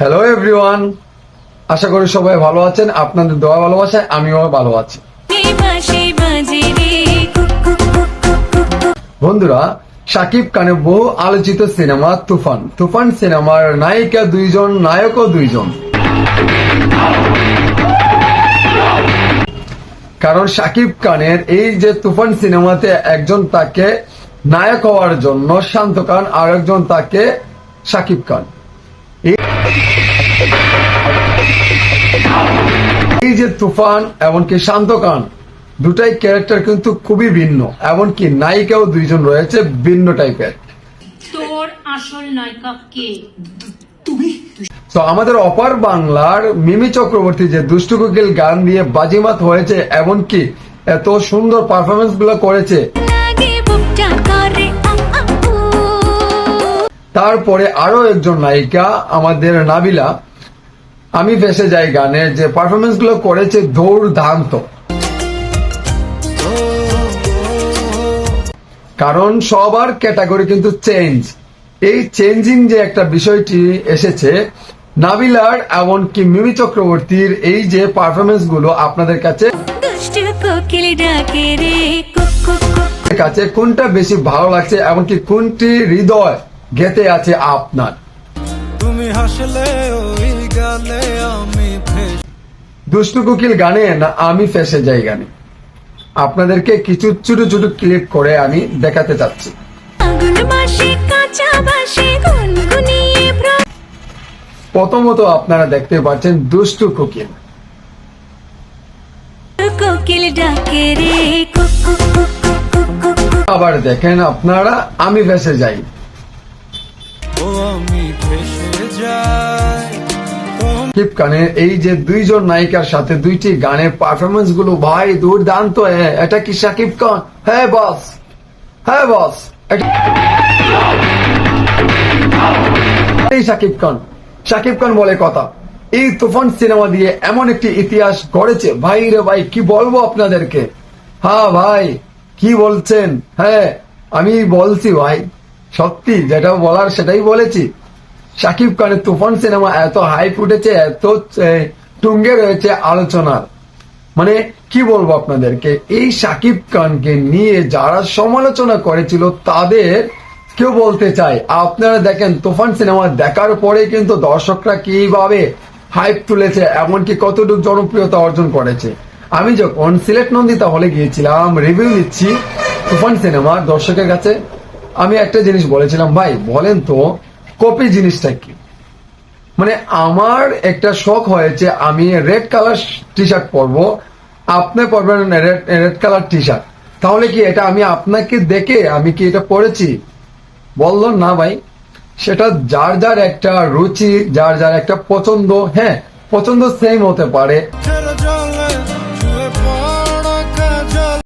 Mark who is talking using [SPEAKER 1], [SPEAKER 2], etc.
[SPEAKER 1] Hello everyone, আশা করি সবাই ভালো আছেন। আপনাদের দোয়া ভালোবাসায় আমিও ভালো আছি। বন্ধুরা, শাকিব খানের বহু আলোচিত সিনেমা তুফান। তুফান সিনেমার নায়িকা দুইজন, নায়কও দুইজন। কারণ শাকিব খানের এই যে তুফান সিনেমাতে একজন তাকে নায়ক হওয়ার জন্য শান্ত খান, আর একজন তাকে শাকিব খান। এই যে তুফান এমনকি শান্ত খান, দুটাই ক্যারেক্টার কিন্তু খুবই ভিন্ন, এমনকি নায়িকাও দুইজন রয়েছে ভিন্ন টাইপের।
[SPEAKER 2] তোর আসল নায়িকা কে?
[SPEAKER 1] তো আমাদের অপার বাংলার মিমি চক্রবর্তী যে দুষ্টু কোকিল গান দিয়ে বাজিমাত হয়েছে, এমনকি এত সুন্দর পারফরমেন্স গুলো করেছে, তারপরে আরো একজন নায়িকা আমাদের নাবিলা, আমি ফেসে যাই গানের যে পারফরমেন্স গুলো করেছে দুর্দান্ত। কারণ সবার ক্যাটাগরি কিন্তু চেঞ্জ। এই চেঞ্জিং যে একটা বিষয়টি এসেছে নাবিলার এমনকি মিমি চক্রবর্তীর এই যে পারফরমেন্স গুলো আপনাদের কাছে কোনটা বেশি ভালো লাগছে, এমনকি কোনটি হৃদয় গেঁথে আছে আপনার?
[SPEAKER 3] তুমি হাসলে ওই গানে আমি
[SPEAKER 1] দুষ্টু কোকিল গানে না আমি ফেসে যাই গানে আপনাদেরকে কিছু ছোট ছোট ক্লিপ করে আমি দেখাতে চাচ্ছি। প্রথমত আপনারা দেখতে পাচ্ছেন দুষ্টু কোকিল, আবার দেখেন আপনারা আমি ফেসে যাই।
[SPEAKER 3] ও আমি ভেসে যাই।
[SPEAKER 1] শাকিব খানের এই যে দুইজন নায়িকার সাথে দুইটি গানের পারফরমেন্স গুলো ভাই দুর্দান্ত। এটা কি শাকিব খান? হ্যাঁ বস, হ্যাঁ বস, এই শাকিব খান। শাকিব খান বলে কথা। এই তুফান সিনেমা দিয়ে এমন একটি ইতিহাস গড়েছে ভাই রে ভাই, কি বলবো আপনাদেরকে। হ্যাঁ ভাই, কি বলছেন? হ্যাঁ আমি বলছি ভাই, সত্যি যেটা বলার সেটাই বলেছি। শাকিব খানের তুফান সিনেমা এত হাইপ উঠেছে, এত তুঙ্গে রয়েছে আলোচনার, মানে কি বলবো আপনাদেরকে। এই শাকিব খানকে নিয়ে যারা সমালোচনা করেছিল তাদের কেউ বলতে চাই, আপনারা দেখেন তুফান সিনেমা দেখার পরে কিন্তু দর্শকরা কিভাবে হাইপ তুলেছে, এমনকি কতটুকু জনপ্রিয়তা অর্জন করেছে। আমি যখন সিলেট নন্দিতা হলে গিয়েছিলাম রিভিউ দিচ্ছি তুফান সিনেমা দর্শকের কাছে, আমি একটা জিনিস বলেছিলাম, ভাই বলেন তো কপি জিনিসটা কি? মানে আমার একটা শখ হয়েছে আমি রেড কালার টি শার্ট পরবো, আপনি পরবেন রেড কালার টি শার্ট, তাহলে কি এটা আমি আপনাকে দেখে আমি কি এটা পরেছি? বললো না ভাই, সেটা যার যার একটা রুচি, যার যার একটা পছন্দ। হ্যাঁ পছন্দ সেম হতে পারে,